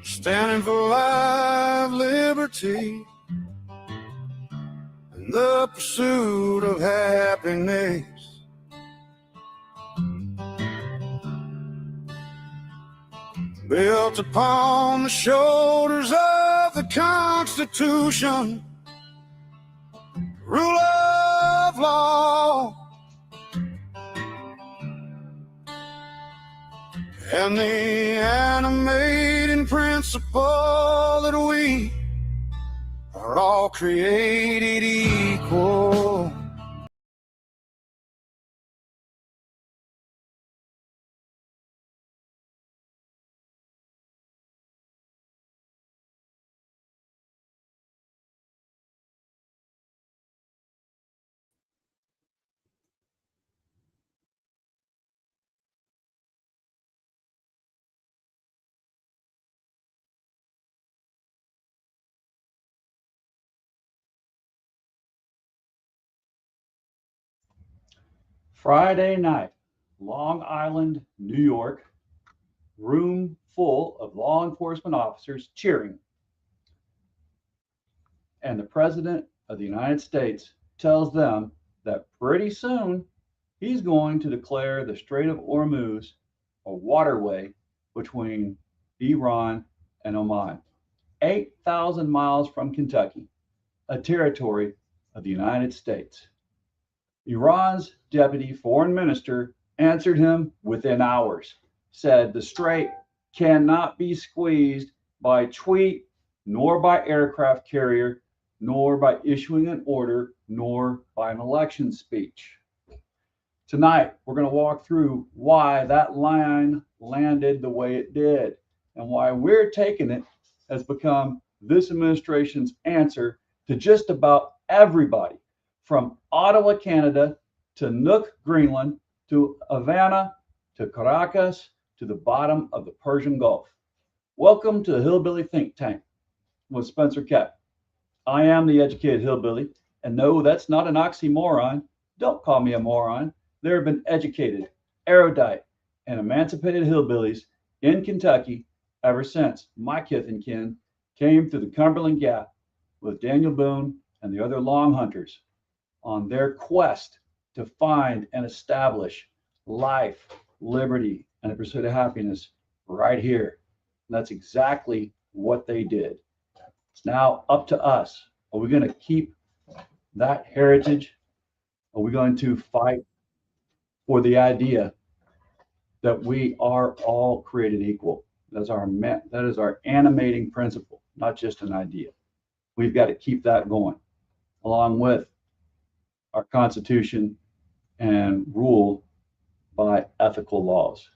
standing for life, liberty, and the pursuit of happiness. Built upon the shoulders of the Constitution, rule of law, and the animating principle that we are all created equal. Friday night, Long Island, New York, room full of law enforcement officers cheering. And the President of the United States tells them that pretty soon he's going to declare the Strait of Hormuz a waterway between Iran and Oman, 8,000 miles from Kentucky, a territory of the United States. Iran's deputy foreign minister answered him within hours, said the strait cannot be squeezed by tweet, nor by aircraft carrier, nor by issuing an order, nor by an election speech. Tonight, we're going to walk through why that line landed the way it did and why we're taking it has become this administration's answer to just about everybody, from Ottawa, Canada, to Nuuk, Greenland, to Havana, to Caracas, to the bottom of the Persian Gulf. Welcome to the Hillbilly Think Tank with Spencer Kett. I am the educated hillbilly, and no, that's not an oxymoron. Don't call me a moron. There have been educated, erudite, and emancipated hillbillies in Kentucky ever since my kith and kin came through the Cumberland Gap with Daniel Boone and the other long hunters on their quest to find and establish life, liberty, and the pursuit of happiness right here. And that's exactly what they did. It's now up to us. Are we going to keep that heritage? Are we going to fight for the idea that we are all created equal? That is our animating principle, not just an idea. We've got to keep that going, along with our Constitution and rule by ethical laws.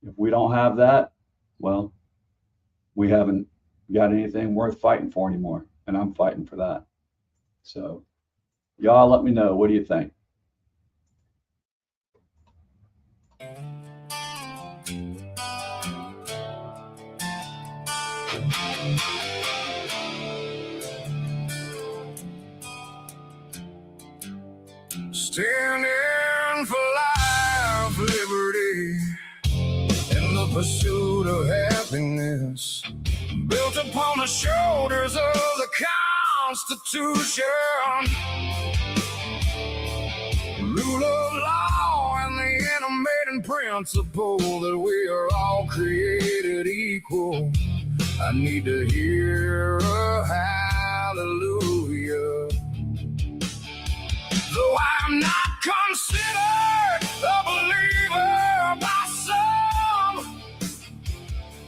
If we don't have that, well, we haven't got anything worth fighting for anymore, and I'm fighting for that. So y'all let me know, what do you think? Standing for life, liberty, and the pursuit of happiness, built upon the shoulders of the Constitution, rule of law, and the animating principle that we are all created equal. I need to hear a hallelujah. Though I'm not considered a believer by some,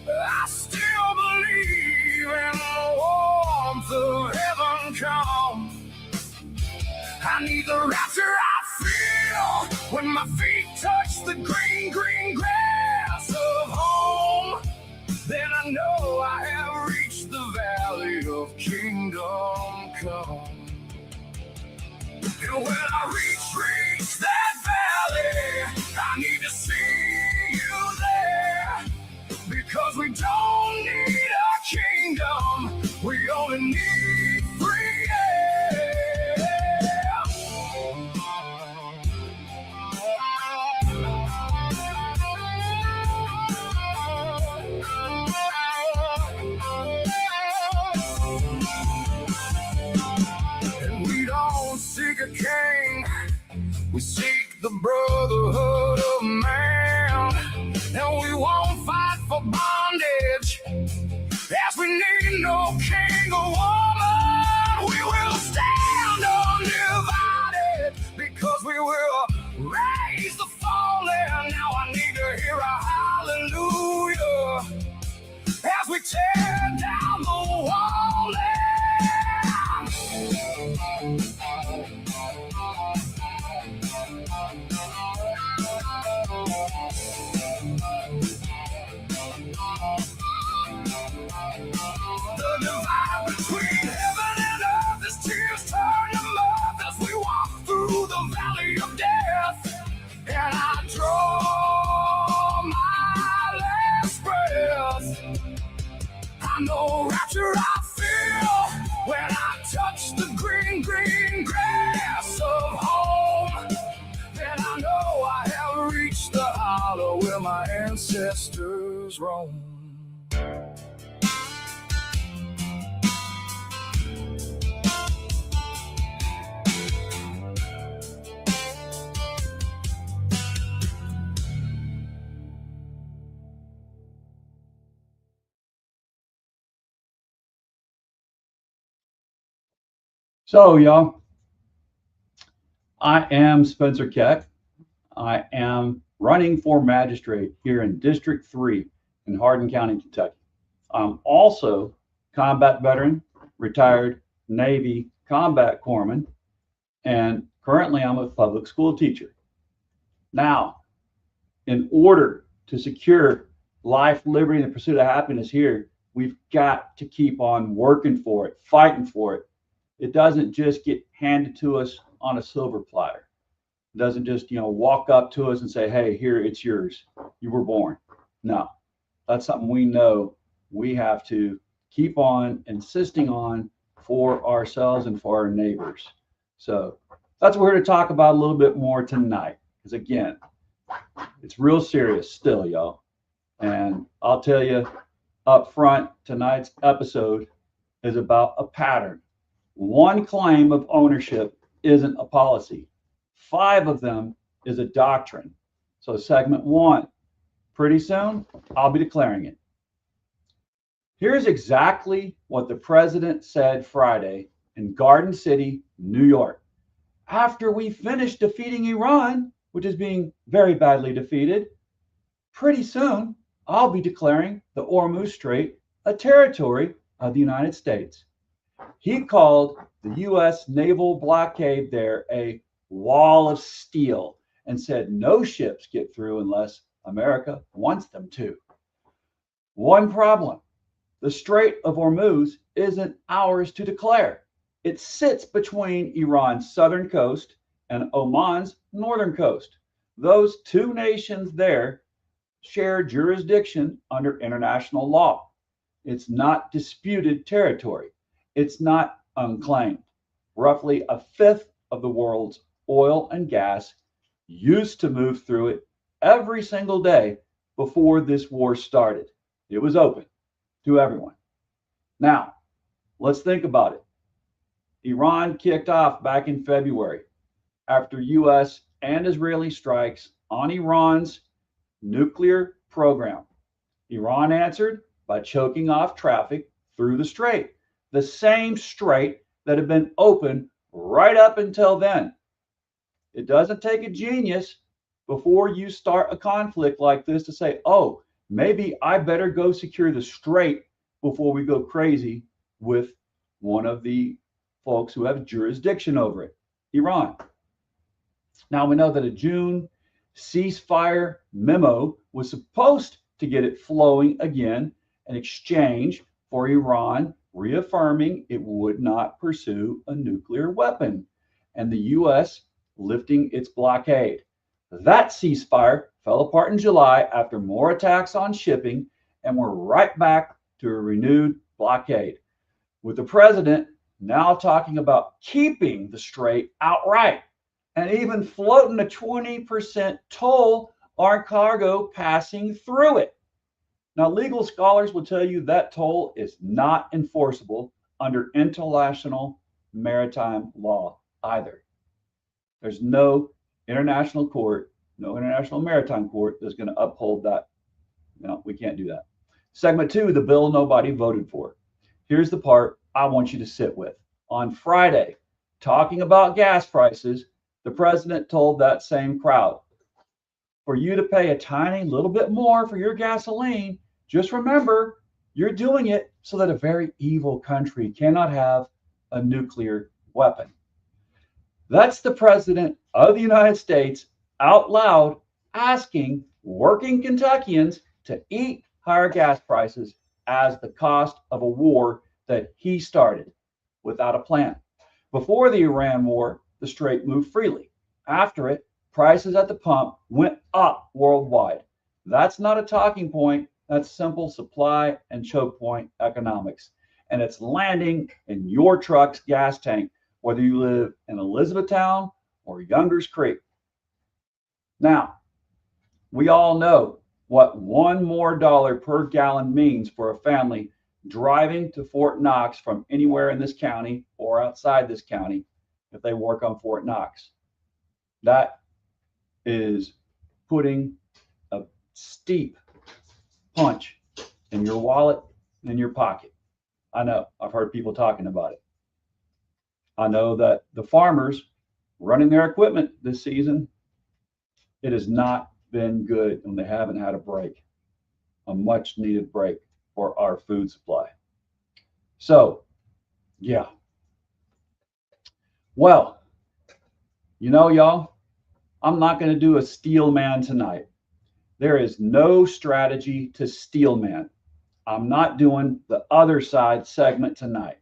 I still believe in the warmth of heaven come. I need the rapture I feel when my feet touch the green, green grass of home. Then I know I have reached the valley of kingdom come. And when I reach that valley tear down the wall. The divide between heaven and earth is tears turning love as we walk through the valley of death. And I draw my last breath. I know rapture I feel when I touch the green, green grass of home. Then I know I have reached the hollow where my ancestors roam. So, y'all, I am Spencer Keck. I am running for magistrate here in District 3 in Hardin County, Kentucky. I'm also combat veteran, retired Navy combat corpsman, and currently I'm a public school teacher. Now, in order to secure life, liberty, and the pursuit of happiness here, we've got to keep on working for it, fighting for it. It doesn't just get handed to us on a silver platter. It doesn't just, walk up to us and say, hey, here, it's yours. You were born. No, that's something we know we have to keep on insisting on for ourselves and for our neighbors. So that's what we're here to talk about a little bit more tonight. Because again, it's real serious still, y'all. And I'll tell you up front, tonight's episode is about a pattern. One claim of ownership isn't a policy. 5 of them is a doctrine. So segment 1, pretty soon, I'll be declaring it. Here's exactly what the president said Friday in Garden City, New York. After we finish defeating Iran, which is being very badly defeated, pretty soon, I'll be declaring the Hormuz Strait a territory of the United States. He called the U.S. naval blockade there a wall of steel and said no ships get through unless America wants them to. One problem, the Strait of Hormuz isn't ours to declare. It sits between Iran's southern coast and Oman's northern coast. Those 2 nations there share jurisdiction under international law. It's not disputed territory. It's not unclaimed. Roughly a 1/5 of the world's oil and gas used to move through it every single day before this war started. It was open to everyone. Now, let's think about it. Iran kicked off back in February after US and Israeli strikes on Iran's nuclear program. Iran answered by choking off traffic through the strait, the same strait that had been open right up until then. It doesn't take a genius before you start a conflict like this to say, oh, maybe I better go secure the strait before we go crazy with one of the folks who have jurisdiction over it, Iran. Now we know that a June ceasefire memo was supposed to get it flowing again in exchange for Iran reaffirming it would not pursue a nuclear weapon and the U.S. lifting its blockade. That ceasefire fell apart in July after more attacks on shipping, and we're right back to a renewed blockade, with the president now talking about keeping the strait outright and even floating a 20% toll on cargo passing through it. Now, legal scholars will tell you that toll is not enforceable under international maritime law either. There's no international court, no international maritime court that's going to uphold that. No, we can't do that. Segment 2, the bill nobody voted for. Here's the part I want you to sit with. On Friday, talking about gas prices, the president told that same crowd, for you to pay a tiny little bit more for your gasoline, just remember, You're doing it so that a very evil country cannot have a nuclear weapon. That's the president of the United States out loud asking working Kentuckians to eat higher gas prices as the cost of a war that he started without a plan. Before the Iran war, the Strait moved freely. After it, prices at the pump went up worldwide. That's not a talking point. That's simple supply and choke point economics. And it's landing in your truck's gas tank, whether you live in Elizabethtown or Youngers Creek. Now, we all know what one more dollar per gallon means for a family driving to Fort Knox from anywhere in this county or outside this county if they work on Fort Knox. That is putting a steep punch in your wallet and in your pocket. I know, I've heard people talking about it. I know that the farmers running their equipment this season, it has not been good and they haven't had a break, a much needed break for our food supply. So, yeah. Well, y'all, I'm not going to do a steel man tonight. There is no strategy to steel man. I'm not doing the other side segment tonight.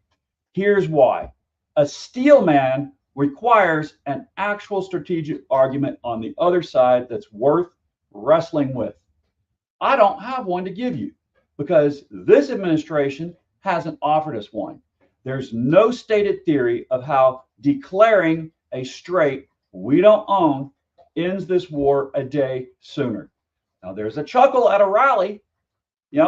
Here's why. A steel man requires an actual strategic argument on the other side that's worth wrestling with. I don't have one to give you because this administration hasn't offered us one. There's no stated theory of how declaring a strait we don't own ends this war a day sooner. Now, there's a chuckle at a rally. He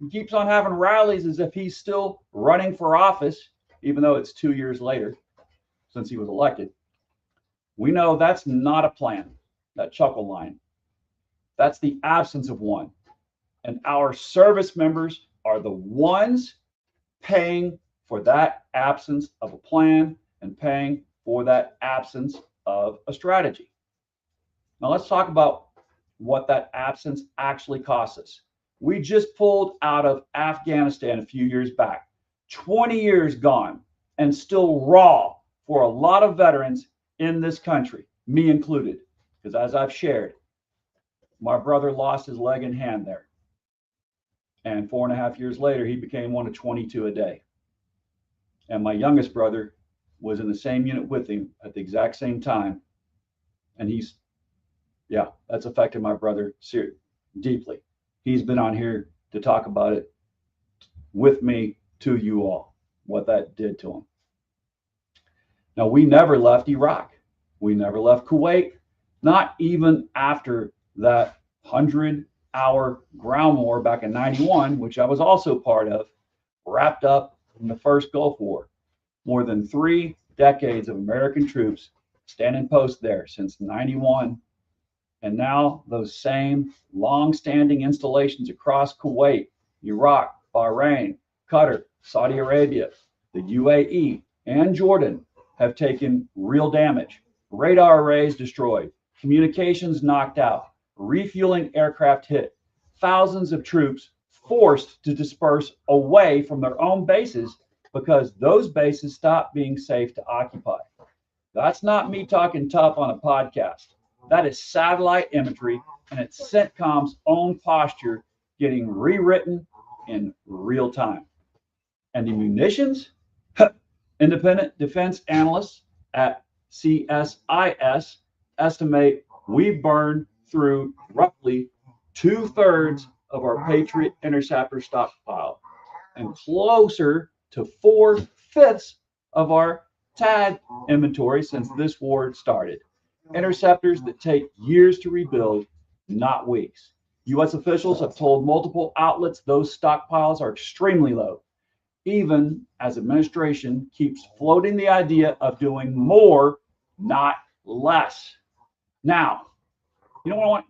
keeps on having rallies as if he's still running for office, even though it's 2 years later since he was elected. We know that's not a plan, that chuckle line. That's the absence of one. And our service members are the ones paying for that absence of a plan and paying for that absence of a strategy. Now let's talk about what that absence actually costs us. We just pulled out of Afghanistan a few years back, 20 years gone, and still raw for a lot of veterans in this country, me included, because as I've shared, my brother lost his leg and hand there. And 4.5 years later, he became one of 22 a day. And my youngest brother was in the same unit with him at the exact same time. And that's affected my brother deeply. He's been on here to talk about it with me to you all, what that did to him. Now, we never left Iraq. We never left Kuwait, not even after that 100-hour ground war back in 91, which I was also part of, wrapped up in the first Gulf War. More than 3 decades of American troops standing post there since 91. And now those same long-standing installations across Kuwait, Iraq, Bahrain, Qatar, Saudi Arabia, the UAE, and Jordan have taken real damage. Radar arrays destroyed, communications knocked out, refueling aircraft hit, thousands of troops forced to disperse away from their own bases because those bases stopped being safe to occupy. That's not me talking tough on a podcast. That is satellite imagery, and it's CENTCOM's own posture getting rewritten in real time. And the munitions? Independent defense analysts at CSIS estimate we burned through roughly 2/3 of our Patriot interceptor stockpile and closer to 4/5 of our THAAD inventory since this war started. Interceptors that take years to rebuild, not weeks. U.S. officials have told multiple outlets those stockpiles are extremely low, even as administration keeps floating the idea of doing more, not less. Now, you know what I want?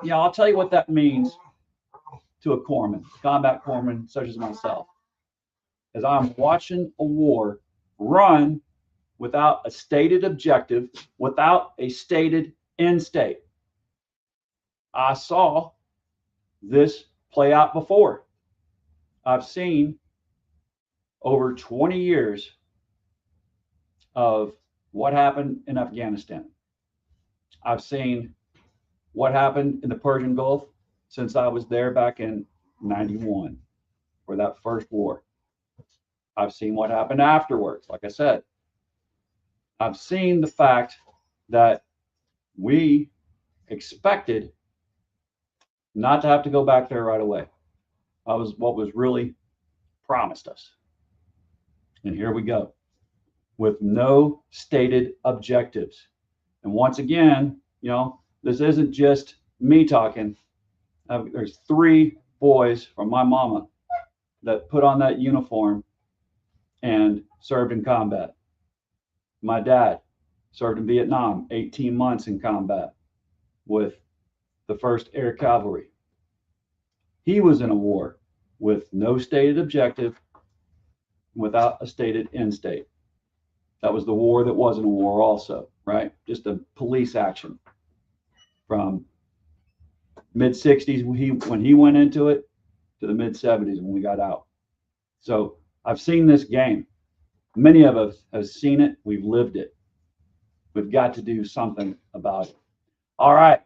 Yeah, I'll tell you what that means to a corpsman, combat corpsman such as myself, as I'm watching a war run without a stated objective, without a stated end state. I saw this play out before. I've seen over 20 years of what happened in Afghanistan. I've seen what happened in the Persian Gulf since I was there back in 91 for that first war. I've seen what happened afterwards. Like I said, I've seen the fact that we expected not to have to go back there right away. That was what was really promised us. And here we go with no stated objectives. And once again, this isn't just me talking. There's 3 boys from my mama that put on that uniform and served in combat. My dad served in Vietnam, 18 months in combat with the 1st Air Cavalry. He was in a war with no stated objective, without a stated end state. That was the war that wasn't a war also, right? Just a police action from mid-60s when he went into it to the mid-70s when we got out. So I've seen this game. Many of us have seen it. We've lived it. We've got to do something about it. All right.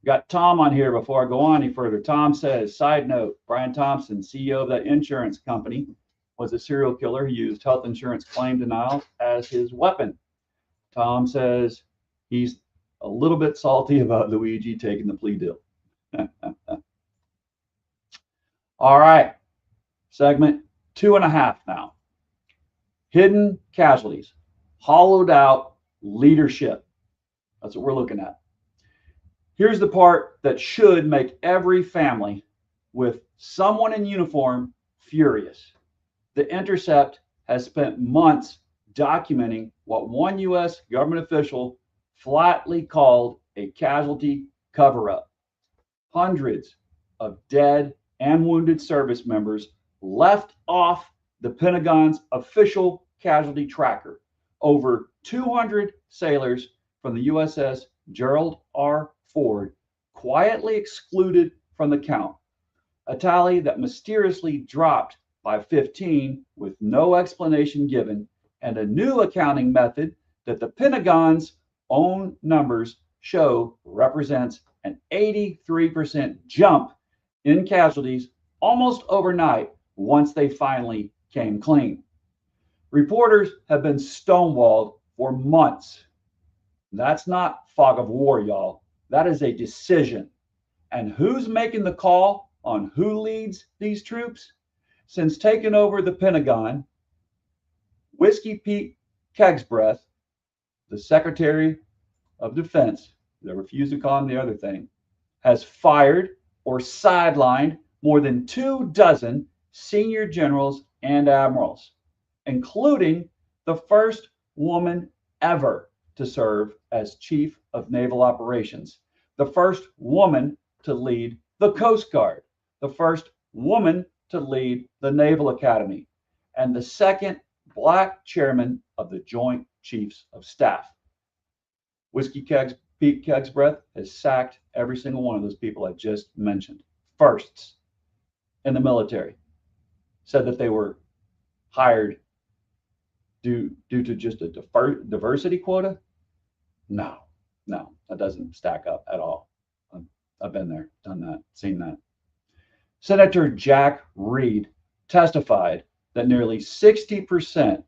Got Tom on here before I go on any further. Tom says, side note, Brian Thompson, CEO of that insurance company, was a serial killer who used health insurance claim denial as his weapon. Tom says he's a little bit salty about Luigi taking the plea deal. All right. Segment 2.5 now. Hidden casualties, hollowed out leadership. That's what we're looking at. Here's the part that should make every family with someone in uniform furious. The Intercept has spent months documenting what one U.S. government official flatly called a casualty cover-up. Hundreds of dead and wounded service members left off the Pentagon's official casualty tracker. Over 200 sailors from the USS Gerald R. Ford quietly excluded from the count, a tally that mysteriously dropped by 15 with no explanation given, and a new accounting method that the Pentagon's own numbers show represents an 83% jump in casualties almost overnight once they finally came clean. Reporters have been stonewalled for months. That's not fog of war, y'all. That is a decision. And who's making the call on who leads these troops? Since taking over the Pentagon, Whiskey Pete Kegsbreath, the Secretary of Defense, they refuse to call him the other thing, has fired or sidelined more than 24 senior generals and admirals, including the first woman ever to serve as Chief of Naval Operations, the first woman to lead the Coast Guard, the first woman to lead the Naval Academy, and the second Black chairman of the Joint Chiefs of Staff. Pete Kegsbreath has sacked every single one of those people I just mentioned. Firsts in the military. Said that they were hired due to just a diversity quota. No, that doesn't stack up at all. I've been there, done that, seen that. Senator Jack Reed testified that nearly 60%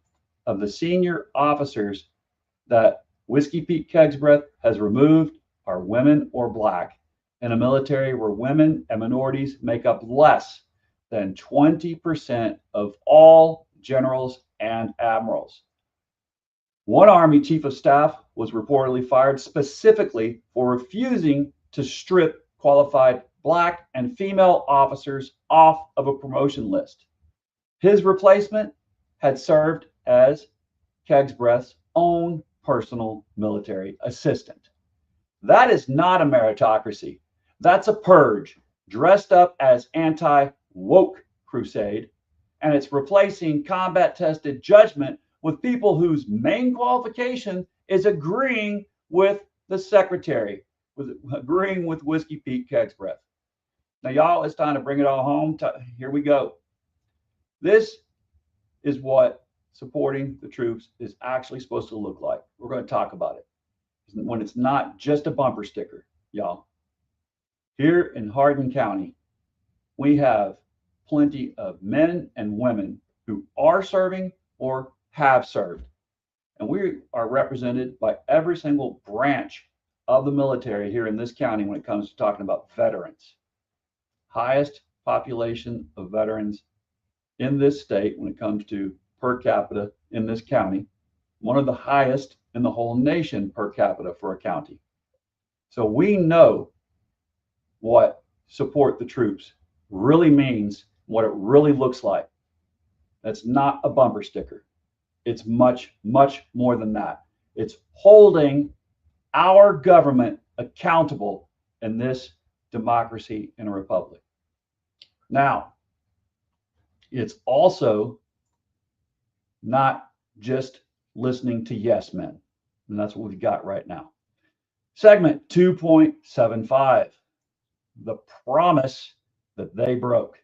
of the senior officers that Whiskey Pete Kegsbreath has removed are women or Black in a military where women and minorities make up less than 20% of all generals and admirals. One Army Chief of Staff was reportedly fired specifically for refusing to strip qualified Black and female officers off of a promotion list. His replacement had served as Kegsbreath's own personal military assistant. That is not a meritocracy. That's a purge dressed up as anti-woke crusade, and it's replacing combat-tested judgment with people whose main qualification is agreeing with the secretary, agreeing with Whiskey Pete Kegsbreath. Now, y'all, it's time to bring it all home. Here we go. This is what supporting the troops is actually supposed to look like. We're going to talk about it when it's not just a bumper sticker, y'all. Here in Hardin County, we have plenty of men and women who are serving or have served. And we are represented by every single branch of the military here in this county when it comes to talking about veterans. Highest population of veterans in this state when it comes to per capita in this county, one of the highest in the whole nation per capita for a county. So we know what support the troops really means, what it really looks like. That's not a bumper sticker. It's much, much more than that. It's holding our government accountable in this democracy in a republic. Now, it's also not just listening to yes men. And that's what we've got right now. Segment 2.75, the promise that they broke.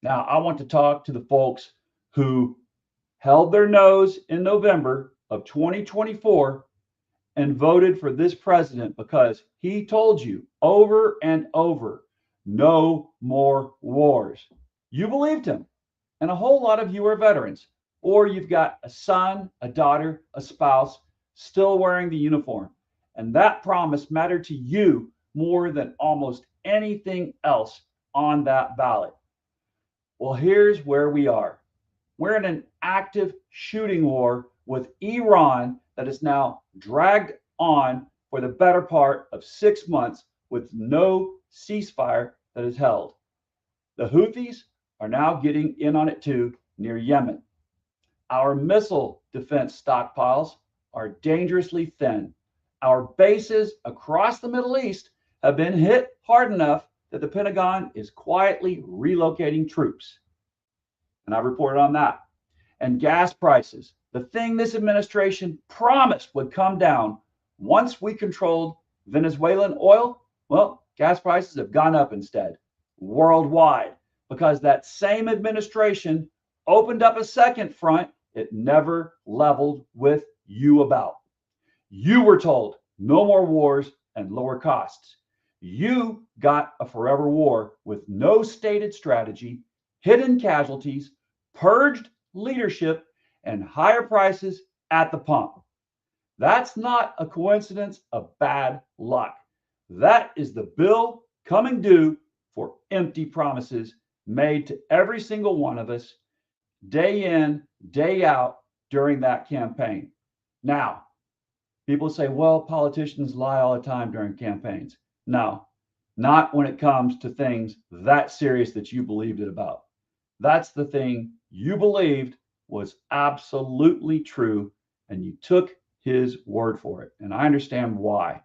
Now, I want to talk to the folks who held their nose in November of 2024 and voted for this president because he told you over and over, no more wars. You believed him. And a whole lot of you are veterans, or you've got a son, a daughter, a spouse still wearing the uniform. And that promise mattered to you more than almost anything else on that ballot. Well, here's where we are. We're in an active shooting war with Iran that is now dragged on for the better part of 6 months with no ceasefire that is held. The Houthis are now getting in on it too near Yemen. Our missile defense stockpiles are dangerously thin. Our bases across the Middle East have been hit hard enough that the Pentagon is quietly relocating troops. And I reported on that. And gas prices, the thing this administration promised would come down once we controlled Venezuelan oil, well, gas prices have gone up instead, worldwide, because that same administration opened up a second front it never leveled with you about. You were told no more wars and lower costs. You got a forever war with no stated strategy, hidden casualties, purged leadership, and higher prices at the pump. That's not a coincidence of bad luck. That is the bill coming due for empty promises made to every single one of us day in, day out during that campaign. Now, people say, well, politicians lie all the time during campaigns. No, not when it comes to things that serious that you believed it about. That's the thing you believed was absolutely true, and you took his word for it. And I understand why,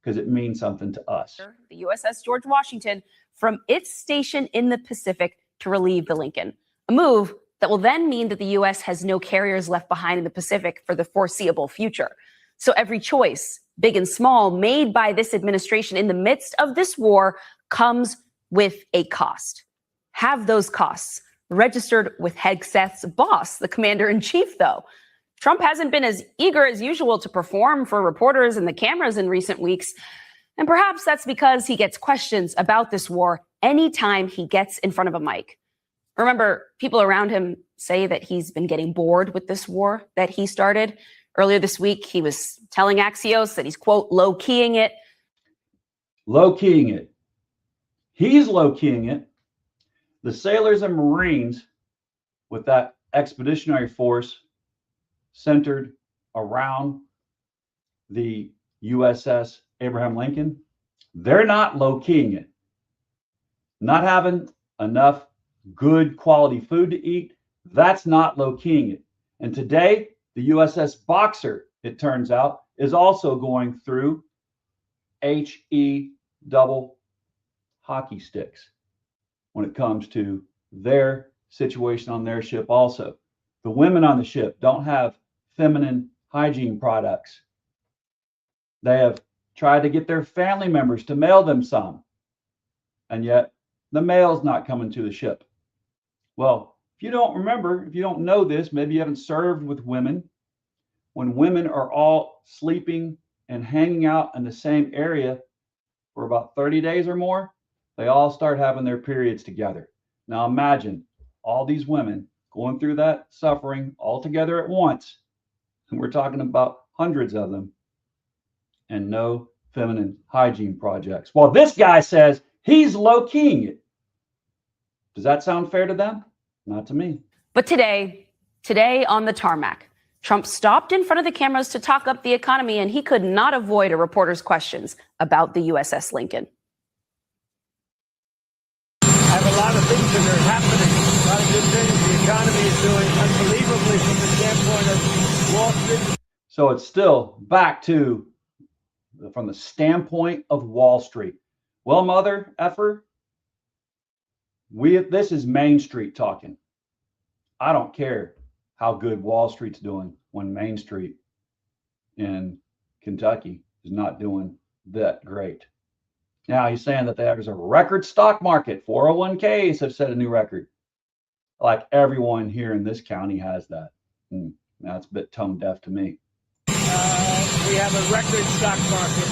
because it means something to us. The USS George Washington from its station in the Pacific to relieve the Lincoln, a move that will then mean that the U.S. has no carriers left behind in the Pacific for the foreseeable future. So every choice, big and small, made by this administration in the midst of this war comes with a cost. Have those costs registered with Hegseth's boss, the commander-in-chief, though. Trump hasn't been as eager as usual to perform for reporters and the cameras in recent weeks. And perhaps that's because he gets questions about this war anytime he gets in front of a mic. Remember, people around him say that he's been getting bored with this war that he started. Earlier this week, he was telling Axios that he's, quote, low-keying it. Low-keying it. He's low-keying it. The sailors and Marines with that expeditionary force centered around the USS Abraham Lincoln, they're not low-keying it. Not having enough good quality food to eat, that's not low-keying it. And today, the USS Boxer, it turns out, is also going through HE double hockey sticks when it comes to their situation on their ship also. The women on the ship don't have feminine hygiene products. They have tried to get their family members to mail them some, and yet the mail's not coming to the ship. Well, If you don't remember, if you don't know this, maybe you haven't served with women. When women are all sleeping and hanging out in the same area for about 30 days or more, they all start having their periods together. Now imagine all these women going through that suffering all together at once. And we're talking about hundreds of them, and no feminine hygiene projects. Well, this guy says he's low-keying it. Does that sound fair to them? Not to me. But today on the tarmac, Trump stopped in front of the cameras to talk up the economy, and he could not avoid a reporter's questions about the USS Lincoln. I have a lot of things that are happening, a lot of good things. The economy is doing unbelievably from the standpoint of Wall Street. So it's still back to from the standpoint of Wall Street. Well, mother effer, this is Main Street talking. I don't care how good Wall Street's doing when Main Street in Kentucky is not doing that great. Now he's saying that there's a record stock market. 401ks have set a new record. Like everyone here in this county has that. That's a bit tone deaf to me. We have a record stock market.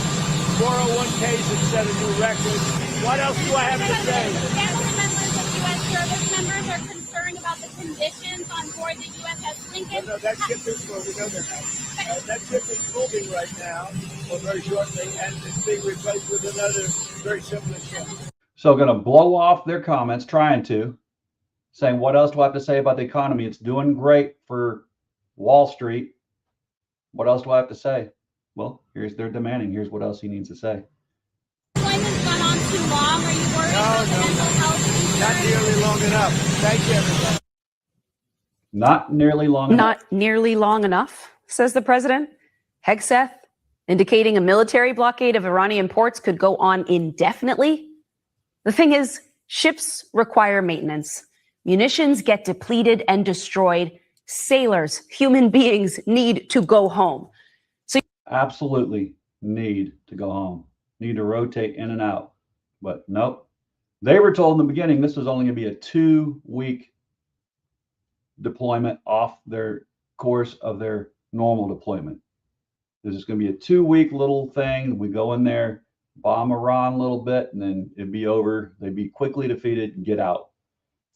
401ks have set a new record. What else do I have to say? Family members of U.S. service members are concerned about the conditions on board the USS Lincoln. No, that ship is moving. We know that. That ship is moving right now, or very shortly, and it's being replaced with another very similar ship. So going to blow off their comments, saying, what else do I have to say about the economy? It's doing great for Wall Street. What else do I have to say? Well, they're demanding. Here's what else he needs to say. Employment's gone on too long. Are you worried about the mental health concerns? Not nearly long enough. Thank you, everybody. Not nearly long enough. Not nearly long enough, says the president. Hegseth, indicating a military blockade of Iranian ports could go on indefinitely. The thing is, ships require maintenance. Munitions get depleted and destroyed. Sailors, human beings, need to go home. Absolutely need to go home. Need to rotate in and out. But nope. They were told in the beginning this was only going to be a 2-week deployment off their course of their normal deployment. This is going to be a 2-week little thing. We go in there, bomb Iran a little bit, and then it'd be over. They'd be quickly defeated and get out.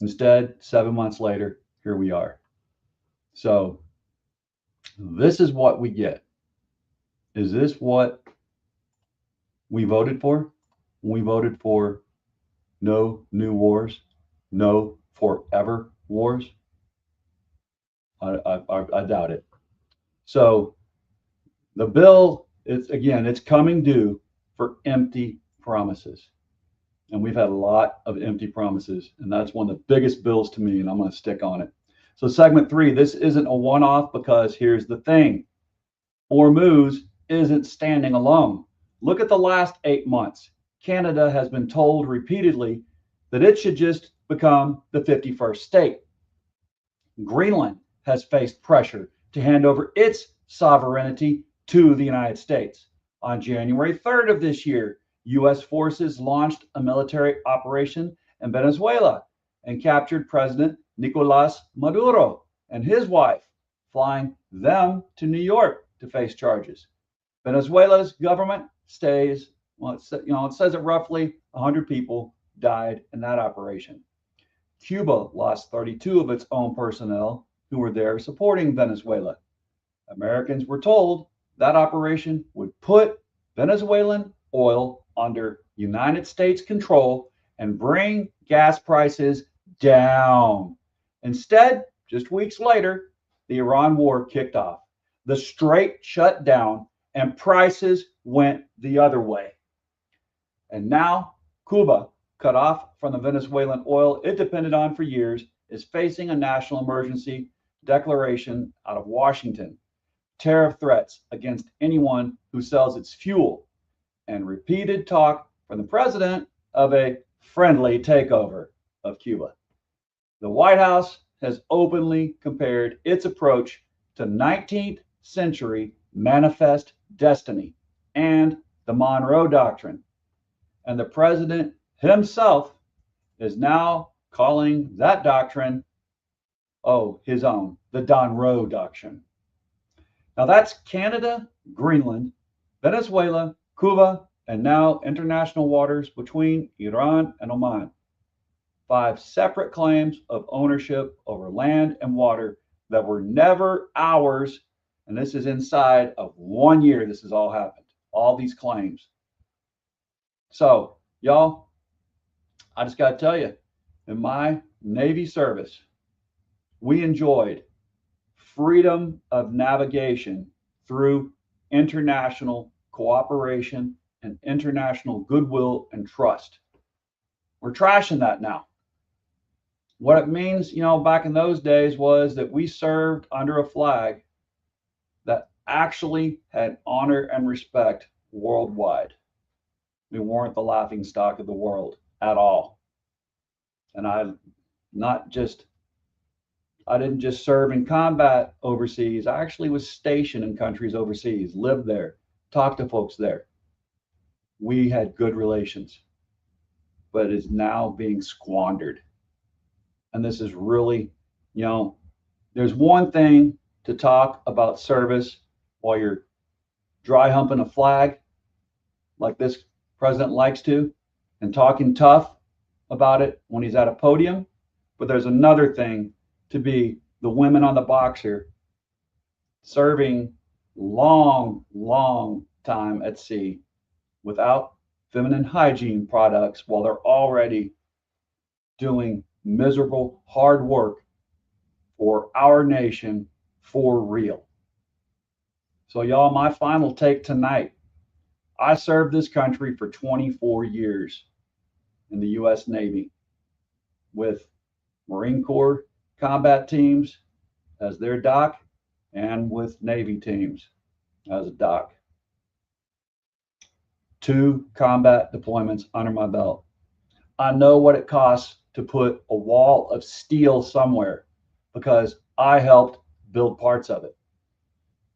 Instead, 7 months later, here we are. So this is what we get. Is this what we voted for? We voted for no new wars, no forever wars. I doubt it. So the bill it's coming due for empty promises. And we've had a lot of empty promises, and that's one of the biggest bills to me, and I'm going to stick on it. So segment 3, this isn't a one-off, because here's the thing. Hormuz isn't standing alone. Look at the last 8 months. Canada has been told repeatedly that it should just become the 51st state. Greenland has faced pressure to hand over its sovereignty to the United States. On January 3rd of this year, U.S. forces launched a military operation in Venezuela and captured President Nicolás Maduro and his wife, flying them to New York to face charges. Venezuela's government it says that roughly 100 people died in that operation. Cuba lost 32 of its own personnel who were there supporting Venezuela. Americans were told that operation would put Venezuelan oil under United States control and bring gas prices down. Instead, just weeks later, the Iran war kicked off. The Strait shut down and prices went the other way. And now Cuba, cut off from the Venezuelan oil it depended on for years, is facing a national emergency declaration out of Washington, tariff threats against anyone who sells its fuel, and repeated talk from the president of a friendly takeover of Cuba. The White House has openly compared its approach to 19th century manifest destiny and the Monroe Doctrine. And the president himself is now calling that doctrine his own, the Don Road-duction. Now that's Canada, Greenland, Venezuela, Cuba, and now international waters between Iran and Oman. 5 separate claims of ownership over land and water that were never ours. And this is inside of 1 year. This has all happened. All these claims. So, y'all, I just got to tell you, in my Navy service, we enjoyed freedom of navigation through international cooperation and international goodwill and trust. We're trashing that now. What it means, back in those days was that we served under a flag that actually had honor and respect worldwide. We weren't the laughing stock of the world at all. And I didn't just serve in combat overseas. I actually was stationed in countries overseas, lived there, talked to folks there. We had good relations, but it is now being squandered. And this is really, there's one thing to talk about service while you're dry humping a flag like this president likes to, and talking tough about it when he's at a podium. But there's another thing to be the women on the Boxer serving long time at sea without feminine hygiene products while they're already doing miserable, hard work for our nation for real. So y'all, my final take tonight. I served this country for 24 years in the U.S. Navy with Marine Corps combat teams as their doc and with Navy teams as a doc. 2 combat deployments under my belt. I know what it costs to put a wall of steel somewhere because I helped build parts of it.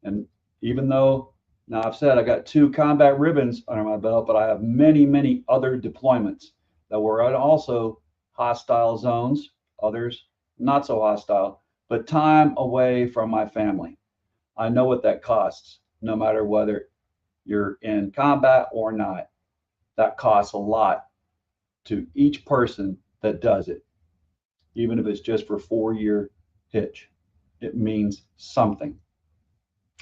And even though now I've said I got 2 combat ribbons under my belt, but I have many other deployments that were also hostile zones, others not so hostile, but time away from my family. I know what that costs, no matter whether you're in combat or not. That costs a lot to each person that does it, even if it's just for 4-year hitch. It means something.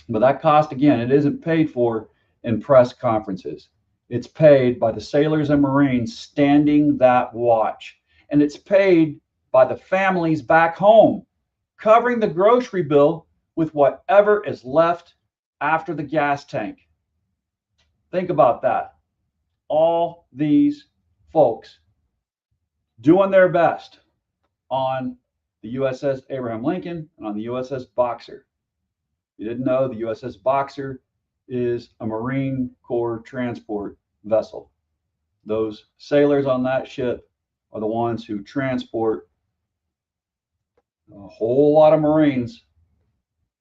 But that cost, again, it isn't paid for in press conferences. It's paid by the sailors and Marines standing that watch. And it's paid by the families back home, covering the grocery bill with whatever is left after the gas tank. Think about that. All these folks doing their best on the USS Abraham Lincoln and on the USS Boxer. You didn't know the USS Boxer is a Marine Corps transport vessel. Those sailors on that ship are the ones who transport a whole lot of Marines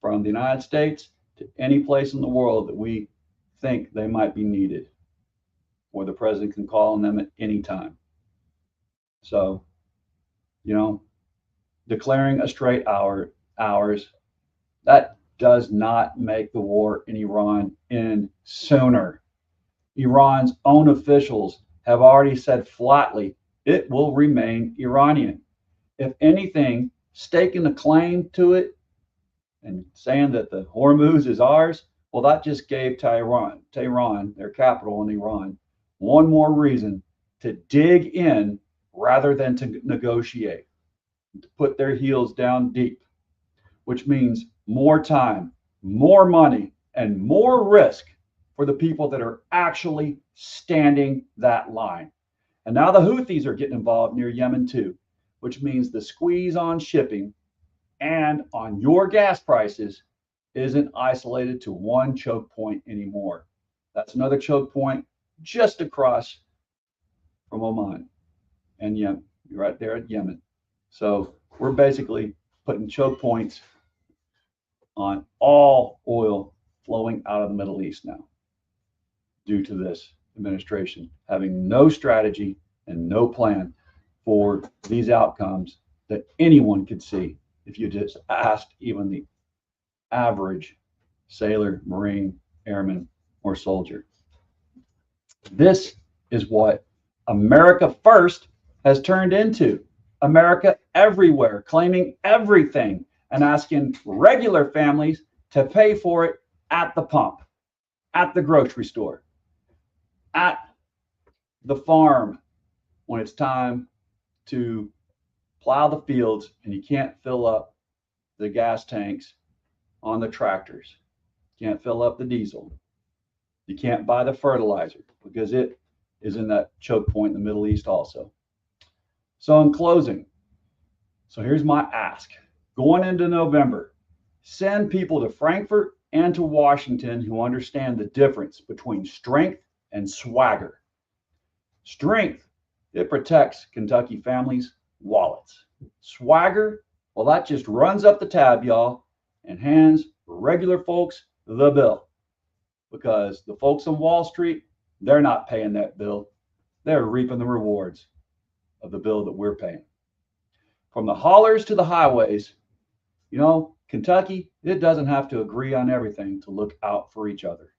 from the United States to any place in the world that we think they might be needed, or the president can call on them at any time. So, declaring a Strait ours, that does not make the war in Iran end sooner. Iran's own officials have already said flatly it will remain Iranian. If anything, staking a claim to it and saying that the Hormuz is ours, well, that just gave Tehran, their capital in Iran, one more reason to dig in rather than to negotiate, to put their heels down deep, which means more time, more money, and more risk for the people that are actually standing that line. And now the Houthis are getting involved near Yemen too, which means the squeeze on shipping and on your gas prices isn't isolated to one choke point anymore. That's another choke point just across from Oman and Yemen. You're right there at Yemen. So we're basically putting choke points on all oil flowing out of the Middle East now, due to this administration having no strategy and no plan for these outcomes that anyone could see. if you just asked even the average sailor, Marine, airman, or soldier. This is what America First has turned into. America everywhere, claiming everything and asking regular families to pay for it at the pump, at the grocery store, at the farm when it's time to plow the fields and you can't fill up the gas tanks on the tractors. You can't fill up the diesel. You can't buy the fertilizer because it is in that choke point in the Middle East also. So in closing, so here's my ask. Going into November, send people to Frankfurt and to Washington who understand the difference between strength and swagger. Strength, it protects Kentucky families' wallets. Swagger, well, that just runs up the tab, y'all, and hands regular folks the bill. Because the folks on Wall Street, they're not paying that bill. They're reaping the rewards of the bill that we're paying. From the haulers to the highways, you know, Kentucky, it doesn't have to agree on everything to look out for each other.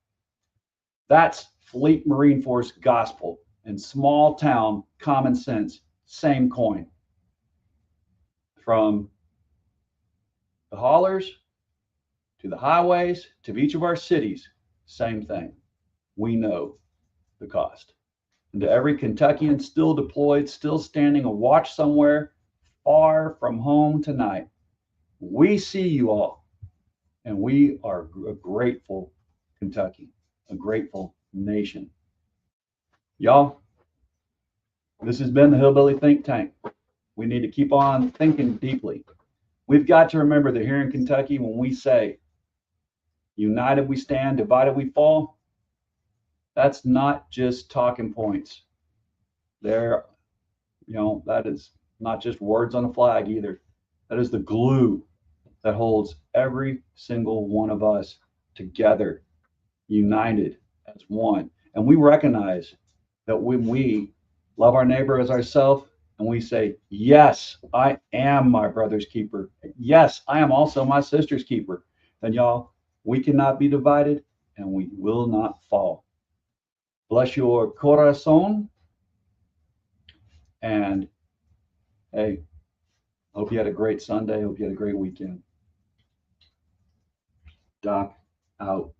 That's Fleet Marine Force gospel and small town common sense, same coin. From the haulers to the highways to each of our cities, same thing. We know the cost. And to every Kentuckian still deployed, still standing a watch somewhere far from home tonight, we see you all. And we are a grateful Kentucky, a grateful nation. Y'all, this has been the Hillbilly Think Tank. We need to keep on thinking deeply. We've got to remember that here in Kentucky, when we say, united we stand, divided we fall, that's not just talking points. There, you know, that is not just words on a flag either. That is the glue that holds every single one of us together, united as one. And we recognize that when we love our neighbor as ourselves and we say, yes, I am my brother's keeper. Yes, I am also my sister's keeper. Then y'all, we cannot be divided and we will not fall. Bless your corazon. And hey, hope you had a great Sunday. Hope you had a great weekend. Doc out.